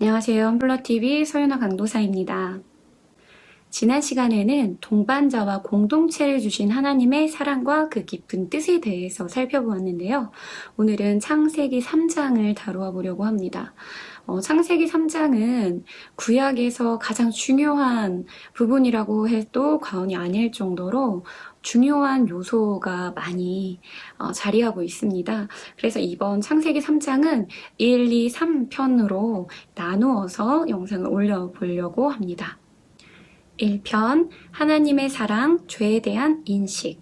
안녕하세요. 홈플러TV 소윤아 강도사입니다. 지난 시간에는 동반자와 공동체를 주신 하나님의 사랑과 그 깊은 뜻에 대해서 살펴보았는데요. 오늘은 창세기 3장을 다루어 보려고 합니다. 창세기 3장은 구약에서 가장 중요한 부분이라고 해도 과언이 아닐 정도로 중요한 요소가 많이 자리하고 있습니다. 그래서 이번 창세기 3장은 1, 2, 3편으로 나누어서 영상을 올려보려고 합니다. 1편, 하나님의 사랑, 죄에 대한 인식.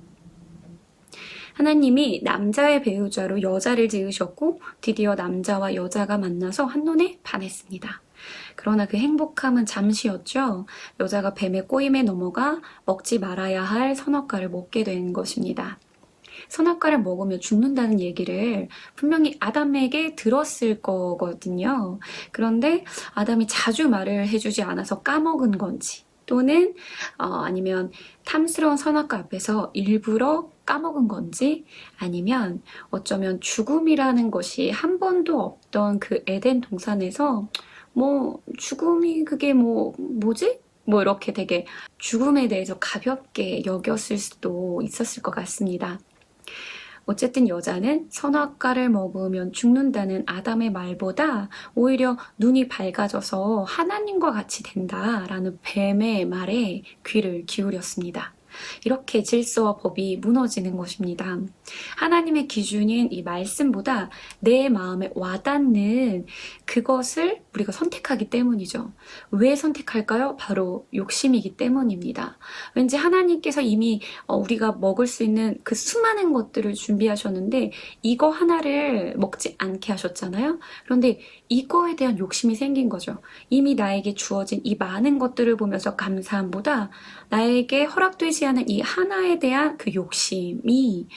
하나님이 남자의 배우자로 여자를 지으셨고 드디어 남자와 여자가 만나서 한눈에 반했습니다. 그러나 그 행복함은 잠시였죠. 여자가 뱀의 꼬임에 넘어가 먹지 말아야 할 선악과를 먹게 된 것입니다. 선악과를 먹으면 죽는다는 얘기를 분명히 아담에게 들었을 거거든요. 그런데 아담이 자주 말을 해주지 않아서 까먹은 건지 또는 아니면 탐스러운 선악과 앞에서 일부러 까먹은 건지 아니면 어쩌면 죽음이라는 것이 한 번도 없던 그 에덴 동산에서 죽음이 그게 뭐지? 이렇게 되게 죽음에 대해서 가볍게 여겼을 수도 있었을 것 같습니다. 어쨌든 여자는 선악과를 먹으면 죽는다는 아담의 말보다 오히려 눈이 밝아져서 하나님과 같이 된다라는 뱀의 말에 귀를 기울였습니다. 이렇게 질서와 법이 무너지는 것입니다. 하나님의 기준인 이 말씀보다 내 마음에 와닿는 그것을 우리가 선택하기 때문이죠. 왜 선택할까요? 바로 욕심이기 때문입니다. 왠지 하나님께서 이미 우리가 먹을 수 있는 그 수많은 것들을 준비하셨는데 이거 하나를 먹지 않게 하셨잖아요. 그런데 이거에 대한 욕심이 생긴 거죠. 이미 나에게 주어진 이 많은 것들을 보면서 감사함보다 나에게 허락되지 않은 이 하나에 대한 그 욕심이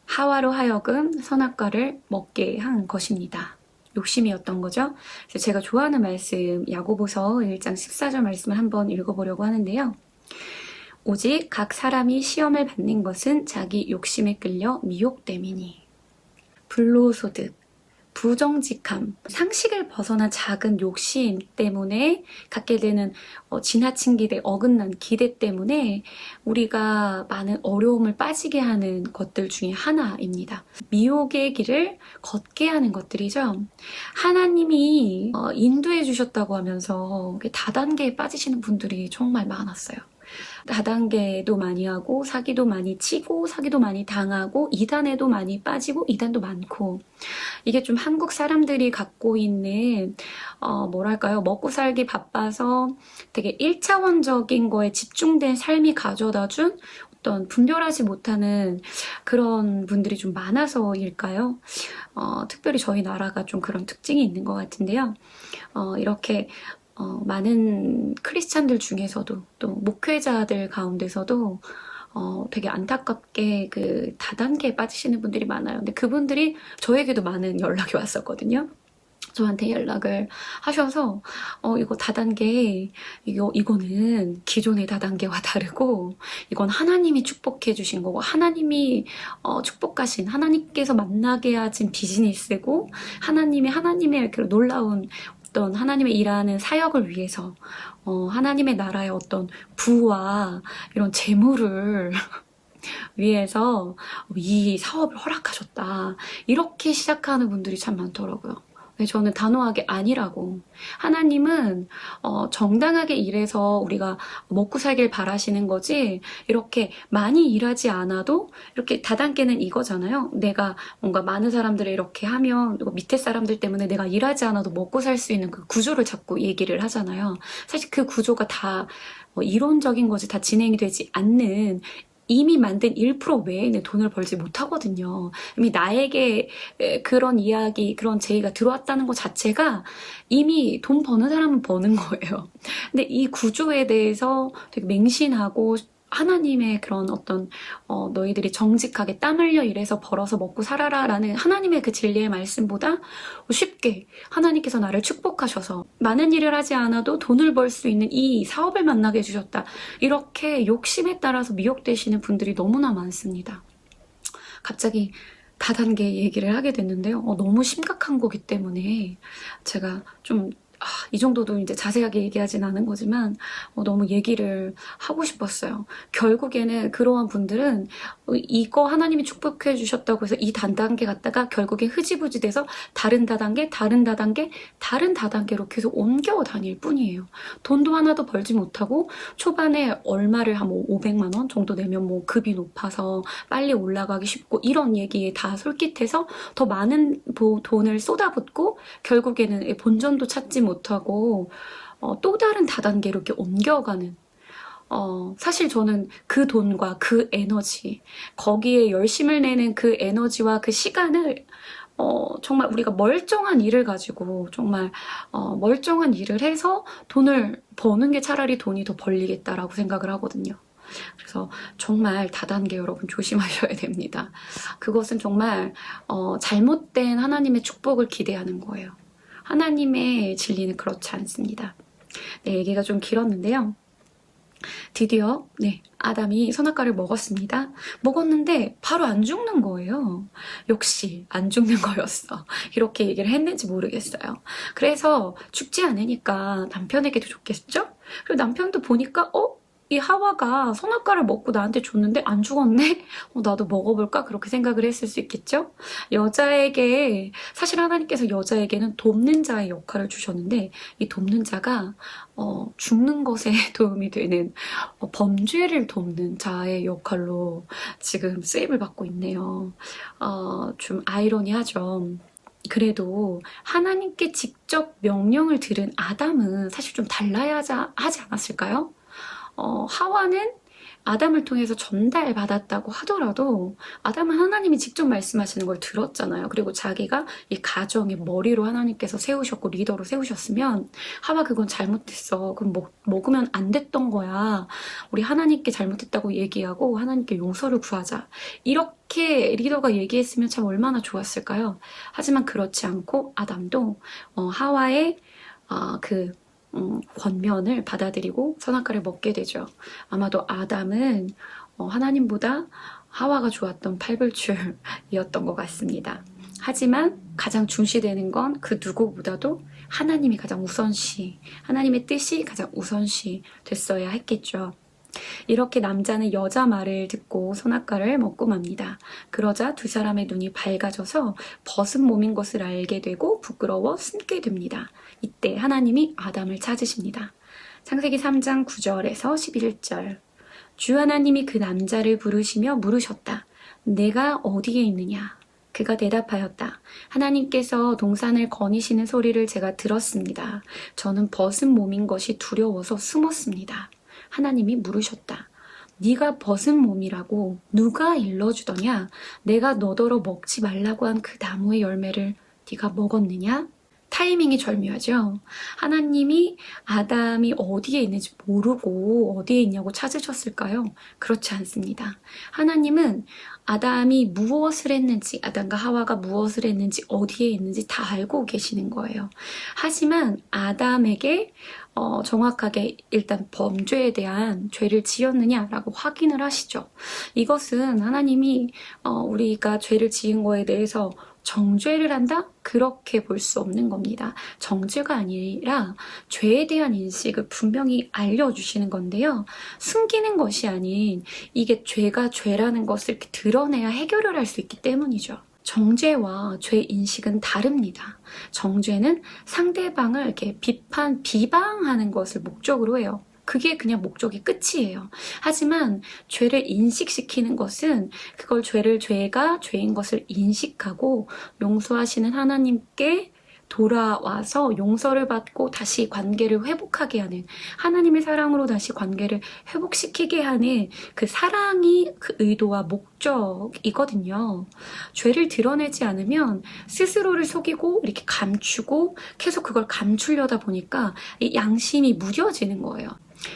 하와로 하여금 선악과를 먹게 한 것입니다. 욕심이었던 거죠. 그래서 제가 좋아하는 말씀 야고보서 1장 14절 말씀을 한번 읽어보려고 하는데요. 오직 각 사람이 시험을 받는 것은 자기 욕심에 끌려 미혹됨이니. 불로소득, 부정직함, 상식을 벗어난 작은 욕심 때문에 갖게 되는 지나친 기대, 어긋난 기대 때문에 우리가 많은 어려움을 빠지게 하는 것들 중에 하나입니다. 미혹의 길을 걷게 하는 것들이죠. 하나님이 인도해 주셨다고 하면서 다단계에 빠지시는 분들이 정말 많았어요. 다단계도 많이 하고 사기도 많이 치고 사기도 많이 당하고 이단에도 많이 빠지고 이단도 많고 이게 좀 한국 사람들이 갖고 있는 뭐랄까요, 먹고 살기 바빠서 되게 1차원적인 거에 집중된 삶이 가져다 준 어떤 분별하지 못하는 그런 분들이 좀 많아서일까요? 특별히 저희 나라가 좀 그런 특징이 있는 것 같은데요. 이렇게 많은 크리스찬들 중에서도 또 목회자들 가운데서도 되게 안타깝게 그 다단계에 빠지시는 분들이 많아요. 근데 그분들이 저에게도 많은 연락이 왔었거든요. 저한테 연락을 하셔서 이거 다단계 이거는 기존의 다단계와 다르고 이건 하나님이 축복해 주신 거고 하나님이 축복하신 하나님께서 만나게 하신 비즈니스고 하나님의 그 놀라운 어떤 하나님의 일하는 사역을 위해서 하나님의 나라의 어떤 부와 이런 재물을 위해서 이 사업을 허락하셨다. 이렇게 시작하는 분들이 참 많더라고요. 저는 단호하게 아니라고. 하나님은 정당하게 일해서 우리가 먹고 살길 바라시는 거지 이렇게 많이 일하지 않아도 이렇게 다단계는 이거잖아요. 내가 뭔가 많은 사람들을 이렇게 하면 밑에 사람들 때문에 내가 일하지 않아도 먹고 살 수 있는 그 구조를 자꾸 얘기를 하잖아요. 사실 그 구조가 다 이론적인 거지 다 진행이 되지 않는 이미 만든 1% 외에는 돈을 벌지 못하거든요. 이미 나에게 그런 이야기, 그런 제의가 들어왔다는 것 자체가 이미 돈 버는 사람은 버는 거예요. 근데 이 구조에 대해서 되게 맹신하고 하나님의 그런 어떤 너희들이 정직하게 땀 흘려 일해서 벌어서 먹고 살아라 라는 하나님의 그 진리의 말씀보다 쉽게 하나님께서 나를 축복하셔서 많은 일을 하지 않아도 돈을 벌 수 있는 이 사업을 만나게 해주셨다. 이렇게 욕심에 따라서 미혹되시는 분들이 너무나 많습니다. 갑자기 다단계 얘기를 하게 됐는데요. 너무 심각한 거기 때문에 제가 좀 이 정도도 이제 자세하게 얘기하진 않은 거지만 너무 얘기를 하고 싶었어요. 결국에는 그러한 분들은 이거 하나님이 축복해 주셨다고 해서 이 다단계 갔다가 결국에 흐지부지 돼서 다른 다단계, 다른 다단계, 다른 다단계로 계속 옮겨 다닐 뿐이에요. 돈도 하나도 벌지 못하고 초반에 얼마를 한 500만 원 정도 내면 뭐 급이 높아서 빨리 올라가기 쉽고 이런 얘기에 다 솔깃해서 더 많은 돈을 쏟아붓고 결국에는 본전도 찾지 못하고 또 다른 다단계로 이렇게 옮겨가는 사실 저는 그 돈과 그 에너지, 거기에 열심을 내는 그 에너지와 그 시간을 정말 우리가 멀쩡한 일을 가지고 정말 멀쩡한 일을 해서 돈을 버는 게 차라리 돈이 더 벌리겠다라고 생각을 하거든요. 그래서 정말 다단계 여러분 조심하셔야 됩니다. 그것은 정말 잘못된 하나님의 축복을 기대하는 거예요. 하나님의 진리는 그렇지 않습니다. 네, 얘기가 좀 길었는데요. 드디어 아담이 선악과를 먹었습니다. 먹었는데 바로 안 죽는 거예요. 역시 안 죽는 거였어. 이렇게 얘기를 했는지 모르겠어요. 그래서 죽지 않으니까 남편에게도 줬겠죠? 그리고 남편도 보니까 이 하와가 선악과를 먹고 나한테 줬는데 안 죽었네? 나도 먹어볼까? 그렇게 생각을 했을 수 있겠죠? 여자에게, 사실 하나님께서 여자에게는 돕는 자의 역할을 주셨는데 이 돕는 자가 죽는 것에 도움이 되는 범죄를 돕는 자의 역할로 지금 쓰임을 받고 있네요. 좀 아이러니하죠. 그래도 하나님께 직접 명령을 들은 아담은 사실 좀 달라야 하지 않았을까요? 하와는 아담을 통해서 전달받았다고 하더라도 아담은 하나님이 직접 말씀하시는 걸 들었잖아요. 그리고 자기가 이 가정의 머리로 하나님께서 세우셨고 리더로 세우셨으면 하와 그건 잘못했어. 그럼 먹으면 안 됐던 거야. 우리 하나님께 잘못했다고 얘기하고 하나님께 용서를 구하자. 이렇게 리더가 얘기했으면 참 얼마나 좋았을까요? 하지만 그렇지 않고 아담도 하와의 권면을 받아들이고 선악과를 먹게 되죠. 아마도 아담은 하나님보다 하와가 좋았던 팔불출이었던 것 같습니다. 하지만 가장 중시되는 건 그 누구보다도 하나님이 가장 우선시, 하나님의 뜻이 가장 우선시 됐어야 했겠죠. 이렇게 남자는 여자 말을 듣고 선악과를 먹고 맙니다. 그러자 두 사람의 눈이 밝아져서 벗은 몸인 것을 알게 되고 부끄러워 숨게 됩니다. 이때 하나님이 아담을 찾으십니다. 창세기 3장 9절에서 11절. 주 하나님이 그 남자를 부르시며 물으셨다. 내가 어디에 있느냐? 그가 대답하였다. 하나님께서 동산을 거니시는 소리를 제가 들었습니다. 저는 벗은 몸인 것이 두려워서 숨었습니다. 하나님이 물으셨다. 네가 벗은 몸이라고 누가 일러주더냐? 내가 너더러 먹지 말라고 한 그 나무의 열매를 네가 먹었느냐? 타이밍이 절묘하죠. 하나님이 아담이 어디에 있는지 모르고 어디에 있냐고 찾으셨을까요? 그렇지 않습니다. 하나님은 아담이 무엇을 했는지, 아담과 하와가 무엇을 했는지, 어디에 있는지 다 알고 계시는 거예요. 하지만 아담에게 정확하게 일단 범죄에 대한 죄를 지었느냐라고 확인을 하시죠. 이것은 하나님이 우리가 죄를 지은 거에 대해서 정죄를 한다? 그렇게 볼 수 없는 겁니다. 정죄가 아니라 죄에 대한 인식을 분명히 알려주시는 건데요. 숨기는 것이 아닌 이게 죄가 죄라는 것을 이렇게 드러내야 해결을 할 수 있기 때문이죠. 정죄와 죄 인식은 다릅니다. 정죄는 상대방을 이렇게 비방하는 것을 목적으로 해요. 그게 그냥 목적이 끝이에요. 하지만 죄를 인식시키는 것은 그걸 죄가 죄인 것을 인식하고 용서하시는 하나님께 돌아와서 용서를 받고 다시 관계를 회복하게 하는, 하나님의 사랑으로 다시 관계를 회복시키게 하는 그 사랑이 그 의도와 목적이거든요. 죄를 드러내지 않으면 스스로를 속이고 이렇게 감추고 계속 그걸 감추려다 보니까 이 양심이 무뎌지는 거예요.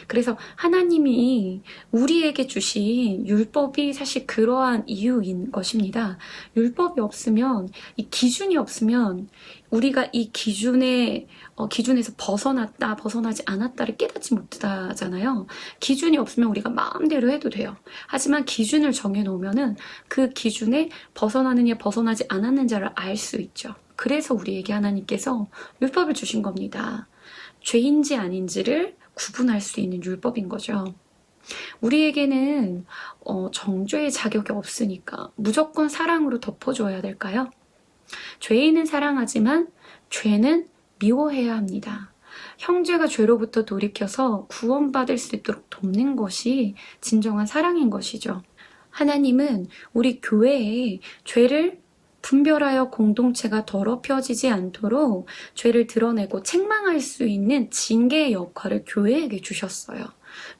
그래서 하나님이 우리에게 주신 율법이 사실 그러한 이유인 것입니다. 율법이 없으면, 이 기준이 없으면 우리가 이 기준에서 벗어났다, 벗어나지 않았다를 깨닫지 못하잖아요. 기준이 없으면 우리가 마음대로 해도 돼요. 하지만 기준을 정해놓으면은 그 기준에 벗어나느냐, 벗어나지 않았는지를 알 수 있죠. 그래서 우리에게 하나님께서 율법을 주신 겁니다. 죄인지 아닌지를 구분할 수 있는 율법인 거죠. 우리에게는 정죄의 자격이 없으니까 무조건 사랑으로 덮어줘야 될까요? 죄인은 사랑하지만 죄는 미워해야 합니다. 형제가 죄로부터 돌이켜서 구원받을 수 있도록 돕는 것이 진정한 사랑인 것이죠. 하나님은 우리 교회에 죄를 분별하여 공동체가 더럽혀지지 않도록 죄를 드러내고 책망할 수 있는 징계의 역할을 교회에게 주셨어요.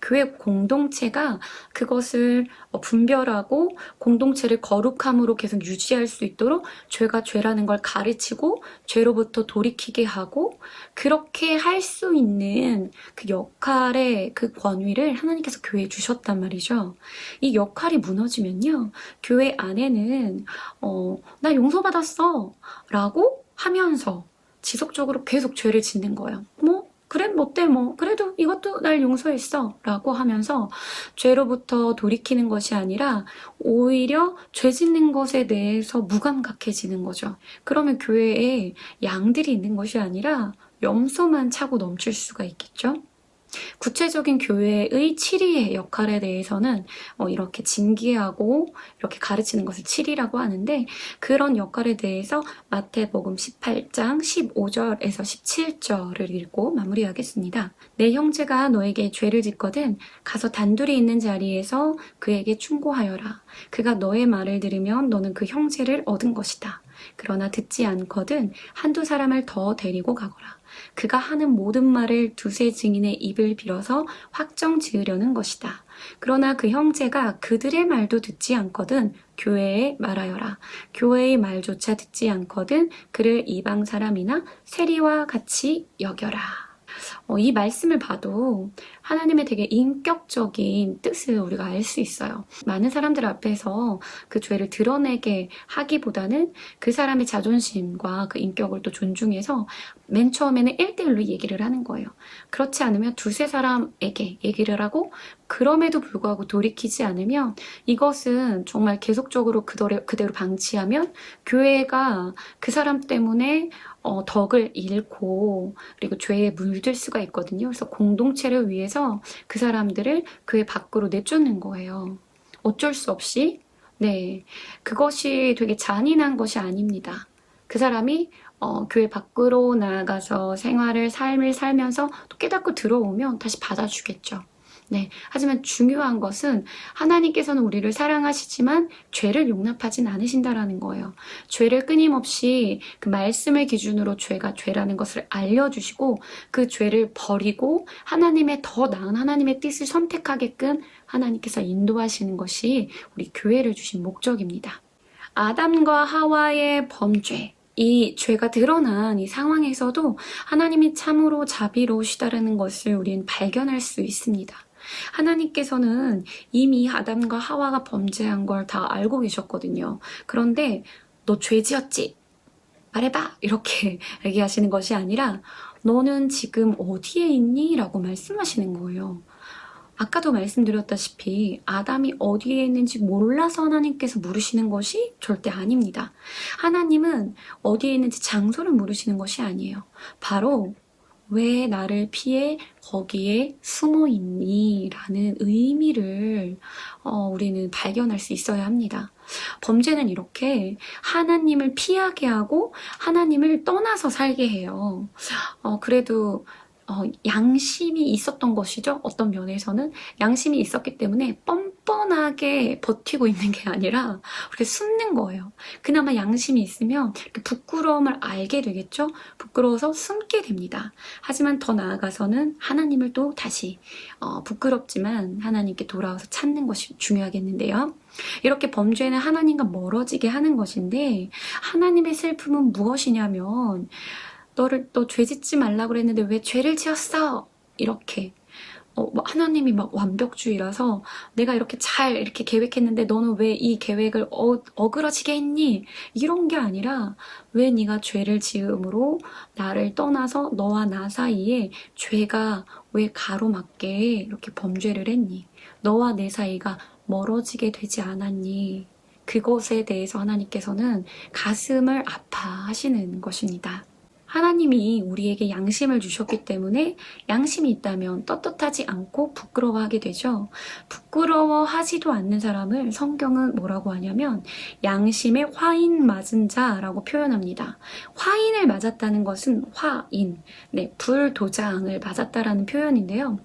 교회 공동체가 그것을 분별하고 공동체를 거룩함으로 계속 유지할 수 있도록 죄가 죄라는 걸 가르치고 죄로부터 돌이키게 하고 그렇게 할 수 있는 그 역할의 그 권위를 하나님께서 교회에 주셨단 말이죠. 이 역할이 무너지면요. 교회 안에는 나 용서받았어 라고 하면서 지속적으로 계속 죄를 짓는 거예요. 그래, 어때, 그래도 이것도 날 용서했어. 라고 하면서 죄로부터 돌이키는 것이 아니라 오히려 죄 짓는 것에 대해서 무감각해지는 거죠. 그러면 교회에 양들이 있는 것이 아니라 염소만 차고 넘칠 수가 있겠죠. 구체적인 교회의 치리의 역할에 대해서는 이렇게 징계하고 이렇게 가르치는 것을 치리라고 하는데 그런 역할에 대해서 마태복음 18장 15절에서 17절을 읽고 마무리하겠습니다. 내 형제가 너에게 죄를 짓거든 가서 단둘이 있는 자리에서 그에게 충고하여라. 그가 너의 말을 들으면 너는 그 형제를 얻은 것이다. 그러나 듣지 않거든 한두 사람을 더 데리고 가거라. 그가 하는 모든 말을 두세 증인의 입을 빌어서 확정 지으려는 것이다. 그러나 그 형제가 그들의 말도 듣지 않거든 교회에 말하여라. 교회의 말조차 듣지 않거든 그를 이방 사람이나 세리와 같이 여겨라. 이 말씀을 봐도 하나님의 되게 인격적인 뜻을 우리가 알 수 있어요. 많은 사람들 앞에서 그 죄를 드러내게 하기보다는 그 사람의 자존심과 그 인격을 또 존중해서 맨 처음에는 1대1로 얘기를 하는 거예요. 그렇지 않으면 두세 사람에게 얘기를 하고 그럼에도 불구하고 돌이키지 않으면 이것은 정말 계속적으로 그대로 방치하면 교회가 그 사람 때문에 덕을 잃고 그리고 죄에 물들 수가 있거든요. 그래서 공동체를 위해서 그 사람들을 교회 밖으로 내쫓는 거예요. 어쩔 수 없이. 네, 그것이 되게 잔인한 것이 아닙니다. 그 사람이 교회 밖으로 나가서 삶을 살면서 또 깨닫고 들어오면 다시 받아주겠죠. 네, 하지만 중요한 것은 하나님께서는 우리를 사랑하시지만 죄를 용납하진 않으신다라는 거예요. 죄를 끊임없이 그 말씀을 기준으로 죄가 죄라는 것을 알려주시고 그 죄를 버리고 하나님의 더 나은 하나님의 뜻을 선택하게끔 하나님께서 인도하시는 것이 우리 교회를 주신 목적입니다. 아담과 하와의 범죄, 이 죄가 드러난 이 상황에서도 하나님이 참으로 자비로우시다라는 것을 우리는 발견할 수 있습니다. 하나님께서는 이미 아담과 하와가 범죄한 걸 다 알고 계셨거든요. 그런데 너 죄 지었지? 말해봐! 이렇게 얘기하시는 것이 아니라 너는 지금 어디에 있니? 라고 말씀하시는 거예요. 아까도 말씀드렸다시피 아담이 어디에 있는지 몰라서 하나님께서 물으시는 것이 절대 아닙니다. 하나님은 어디에 있는지 장소를 물으시는 것이 아니에요. 바로 왜 나를 피해 거기에 숨어 있니? 라는 의미를 우리는 발견할 수 있어야 합니다. 범죄는 이렇게 하나님을 피하게 하고 하나님을 떠나서 살게 해요. 그래도 양심이 있었던 것이죠. 어떤 면에서는 양심이 있었기 때문에 뻔뻔하게 버티고 있는 게 아니라 이렇게 숨는 거예요. 그나마 양심이 있으면 부끄러움을 알게 되겠죠. 부끄러워서 숨게 됩니다. 하지만 더 나아가서는 하나님을 또 다시 부끄럽지만 하나님께 돌아와서 찾는 것이 중요하겠는데요. 이렇게 범죄는 하나님과 멀어지게 하는 것인데 하나님의 슬픔은 무엇이냐면 너를 또 죄 짓지 말라고 그랬는데 왜 죄를 지었어? 이렇게 뭐 하나님이 막 완벽주의라서 내가 이렇게 잘 이렇게 계획했는데 너는 왜 이 계획을 어그러지게 했니? 이런 게 아니라 왜 네가 죄를 지음으로 나를 떠나서 너와 나 사이에 죄가 왜 가로막게 이렇게 범죄를 했니? 너와 내 사이가 멀어지게 되지 않았니? 그것에 대해서 하나님께서는 가슴을 아파하시는 것입니다. 하나님이 우리에게 양심을 주셨기 때문에 양심이 있다면 떳떳하지 않고 부끄러워하게 되죠. 부끄러워하지도 않는 사람을 성경은 뭐라고 하냐면 양심에 화인 맞은 자라고 표현합니다. 화인을 맞았다는 것은 화인, 불도장을 맞았다라는 표현인데요.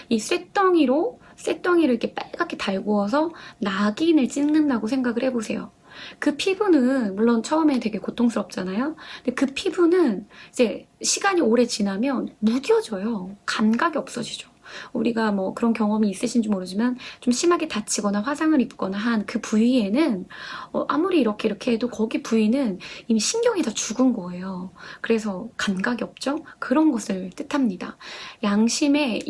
이 쇳덩이를 이렇게 빨갛게 달구어서 낙인을 찍는다고 생각을 해보세요. 그 피부는 물론 처음에 되게 고통스럽잖아요. 근데 그 피부는 이제 시간이 오래 지나면 무뎌져요. 감각이 없어지죠. 우리가 뭐 그런 경험이 있으신지 모르지만 좀 심하게 다치거나 화상을 입거나 한 그 부위에는 아무리 이렇게 해도 거기 부위는 이미 신경이 다 죽은 거예요. 그래서 감각이 없죠? 그런 것을 뜻합니다. 양심이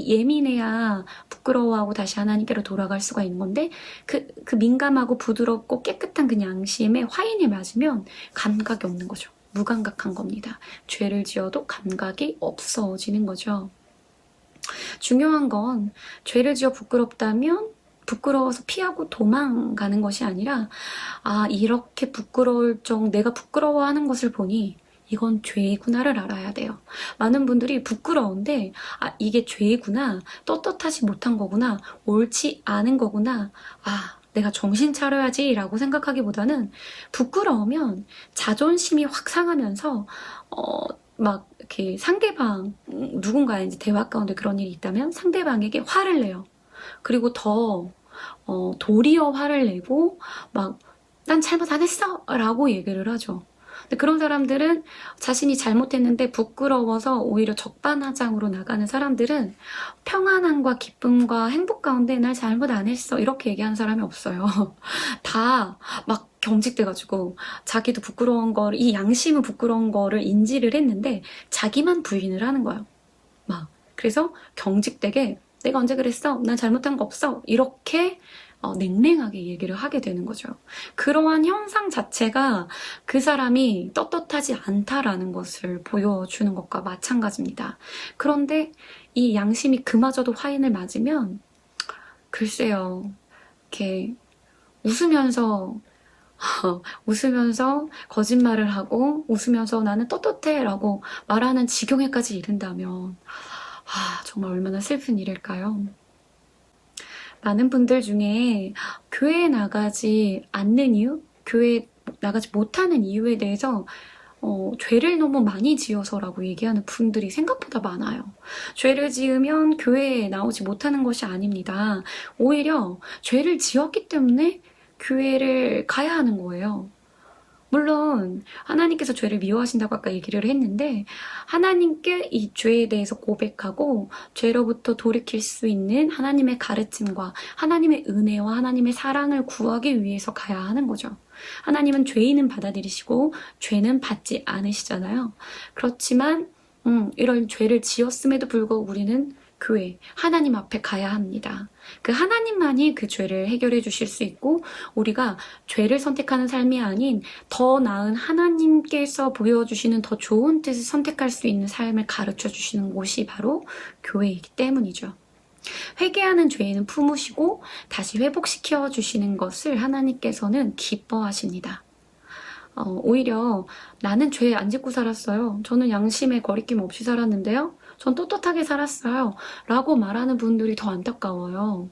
예민해야 부끄러워하고 다시 하나님께로 돌아갈 수가 있는 건데 그 민감하고 부드럽고 깨끗한 그 양심에 화인이 맞으면 감각이 없는 거죠. 무감각한 겁니다. 죄를 지어도 감각이 없어지는 거죠. 중요한 건 죄를 지어 부끄럽다면 부끄러워서 피하고 도망가는 것이 아니라 이렇게 부끄러울 내가 부끄러워하는 것을 보니 이건 죄구나를 알아야 돼요. 많은 분들이 부끄러운데 이게 죄구나, 떳떳하지 못한 거구나, 옳지 않은 거구나, 내가 정신 차려야지 라고 생각하기보다는 부끄러우면 자존심이 확 상하면서 막 이렇게 상대방 누군가의 이제 대화 가운데 그런 일이 있다면 상대방에게 화를 내요. 그리고 더 도리어 화를 내고 막 난 잘못 안 했어 라고 얘기를 하죠. 근데 그런 사람들은 자신이 잘못했는데 부끄러워서 오히려 적반하장으로 나가는 사람들은 평안함과 기쁨과 행복 가운데 날 잘못 안 했어 이렇게 얘기하는 사람이 없어요. 다 막 경직돼가지고 자기도 부끄러운 걸, 이 양심은 부끄러운 거를 인지를 했는데 자기만 부인을 하는 거예요. 막 그래서 경직되게 내가 언제 그랬어? 난 잘못한 거 없어. 이렇게 냉랭하게 얘기를 하게 되는 거죠. 그러한 현상 자체가 그 사람이 떳떳하지 않다라는 것을 보여주는 것과 마찬가지입니다. 그런데 이 양심이 그마저도 화인을 맞으면 글쎄요. 이렇게 웃으면서 거짓말을 하고 웃으면서 나는 떳떳해 라고 말하는 지경에까지 이른다면 정말 얼마나 슬픈 일일까요? 많은 분들 중에 교회에 나가지 않는 이유, 교회에 나가지 못하는 이유에 대해서 죄를 너무 많이 지어서라고 얘기하는 분들이 생각보다 많아요. 죄를 지으면 교회에 나오지 못하는 것이 아닙니다. 오히려 죄를 지었기 때문에 교회를 가야 하는 거예요. 물론 하나님께서 죄를 미워하신다고 아까 얘기를 했는데 하나님께 이 죄에 대해서 고백하고 죄로부터 돌이킬 수 있는 하나님의 가르침과 하나님의 은혜와 하나님의 사랑을 구하기 위해서 가야 하는 거죠. 하나님은 죄인은 받아들이시고 죄는 받지 않으시잖아요. 그렇지만 이런 죄를 지었음에도 불구하고 우리는 교회, 하나님 앞에 가야 합니다. 그 하나님만이 그 죄를 해결해 주실 수 있고 우리가 죄를 선택하는 삶이 아닌 더 나은 하나님께서 보여주시는 더 좋은 뜻을 선택할 수 있는 삶을 가르쳐 주시는 곳이 바로 교회이기 때문이죠. 회개하는 죄인은 품으시고 다시 회복시켜 주시는 것을 하나님께서는 기뻐하십니다. 오히려 나는 죄 안 짓고 살았어요. 저는 양심에 거리낌 없이 살았는데요. 전 떳떳하게 살았어요. 라고 말하는 분들이 더 안타까워요.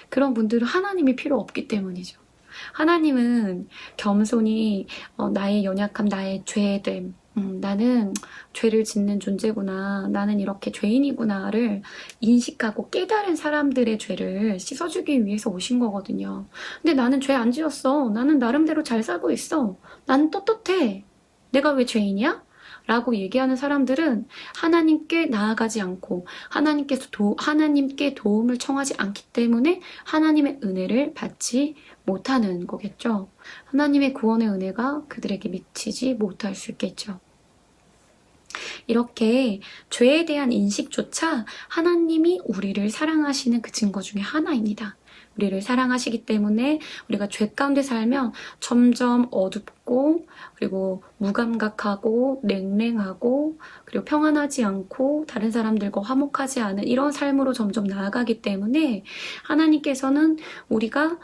그런 분들은 하나님이 필요 없기 때문이죠. 하나님은 겸손히 나의 연약함, 나의 죄됨, 나는 죄를 짓는 존재구나, 나는 이렇게 죄인이구나를 인식하고 깨달은 사람들의 죄를 씻어주기 위해서 오신 거거든요. 근데 나는 죄 안 지었어. 나는 나름대로 잘 살고 있어. 나는 떳떳해. 내가 왜 죄인이야? 라고 얘기하는 사람들은 하나님께 나아가지 않고 하나님께 도움을 청하지 않기 때문에 하나님의 은혜를 받지 못하는 거겠죠. 하나님의 구원의 은혜가 그들에게 미치지 못할 수 있겠죠. 이렇게 죄에 대한 인식조차 하나님이 우리를 사랑하시는 그 증거 중에 하나입니다. 우리를 사랑하시기 때문에 우리가 죄 가운데 살면 점점 어둡고 그리고 무감각하고 냉랭하고 그리고 평안하지 않고 다른 사람들과 화목하지 않은 이런 삶으로 점점 나아가기 때문에 하나님께서는 우리가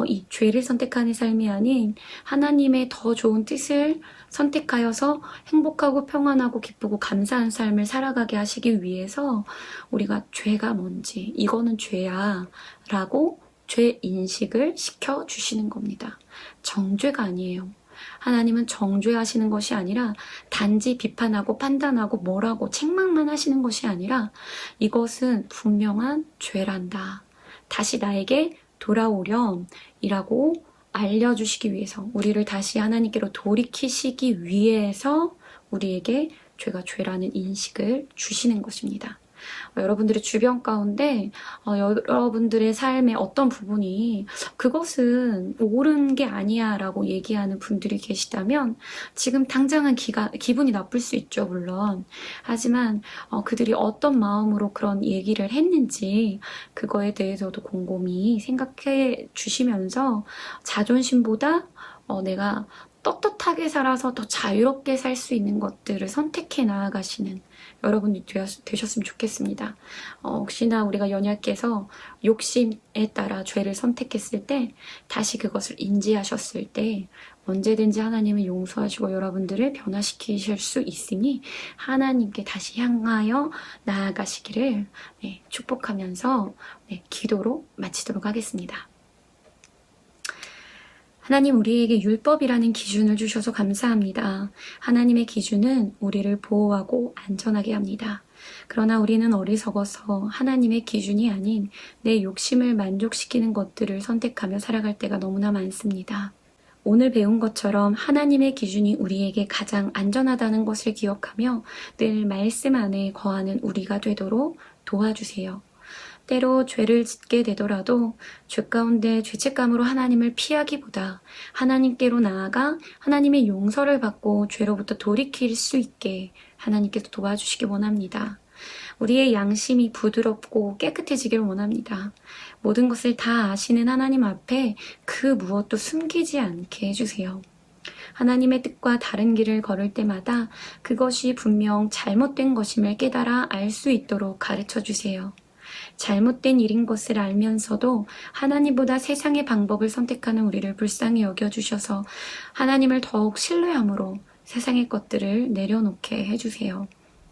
이 죄를 선택하는 삶이 아닌 하나님의 더 좋은 뜻을 선택하여서 행복하고 평안하고 기쁘고 감사한 삶을 살아가게 하시기 위해서 우리가 죄가 뭔지 이거는 죄야 라고 죄 인식을 시켜주시는 겁니다. 정죄가 아니에요. 하나님은 정죄하시는 것이 아니라 단지 비판하고 판단하고 뭐라고 책망만 하시는 것이 아니라 이것은 분명한 죄란다. 다시 나에게 돌아오렴 이라고 알려주시기 위해서 우리를 다시 하나님께로 돌이키시기 위해서 우리에게 죄가 죄라는 인식을 주시는 것입니다. 여러분들의 주변 가운데 여러분들의 삶의 어떤 부분이 그것은 옳은 게 아니야 라고 얘기하는 분들이 계시다면 지금 당장은 기분이 나쁠 수 있죠, 물론. 하지만 그들이 어떤 마음으로 그런 얘기를 했는지 그거에 대해서도 곰곰이 생각해 주시면서 자존심보다 내가 떳떳하게 살아서 더 자유롭게 살 수 있는 것들을 선택해 나아가시는 여러분이 되셨으면 좋겠습니다. 혹시나 우리가 연약해서 욕심에 따라 죄를 선택했을 때 다시 그것을 인지하셨을 때 언제든지 하나님은 용서하시고 여러분들을 변화시키실 수 있으니 하나님께 다시 향하여 나아가시기를 축복하면서 기도로 마치도록 하겠습니다. 하나님 우리에게 율법이라는 기준을 주셔서 감사합니다. 하나님의 기준은 우리를 보호하고 안전하게 합니다. 그러나 우리는 어리석어서 하나님의 기준이 아닌 내 욕심을 만족시키는 것들을 선택하며 살아갈 때가 너무나 많습니다. 오늘 배운 것처럼 하나님의 기준이 우리에게 가장 안전하다는 것을 기억하며 늘 말씀 안에 거하는 우리가 되도록 도와주세요. 때로 죄를 짓게 되더라도 죄 가운데 죄책감으로 하나님을 피하기보다 하나님께로 나아가 하나님의 용서를 받고 죄로부터 돌이킬 수 있게 하나님께서 도와주시기 원합니다. 우리의 양심이 부드럽고 깨끗해지기를 원합니다. 모든 것을 다 아시는 하나님 앞에 그 무엇도 숨기지 않게 해주세요. 하나님의 뜻과 다른 길을 걸을 때마다 그것이 분명 잘못된 것임을 깨달아 알 수 있도록 가르쳐 주세요. 잘못된 일인 것을 알면서도 하나님보다 세상의 방법을 선택하는 우리를 불쌍히 여겨주셔서 하나님을 더욱 신뢰함으로 세상의 것들을 내려놓게 해주세요.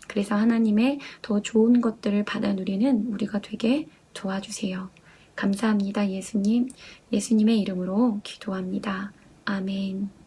그래서 하나님의 더 좋은 것들을 받아 누리는 우리가 되게 도와주세요. 감사합니다, 예수님. 예수님의 이름으로 기도합니다. 아멘.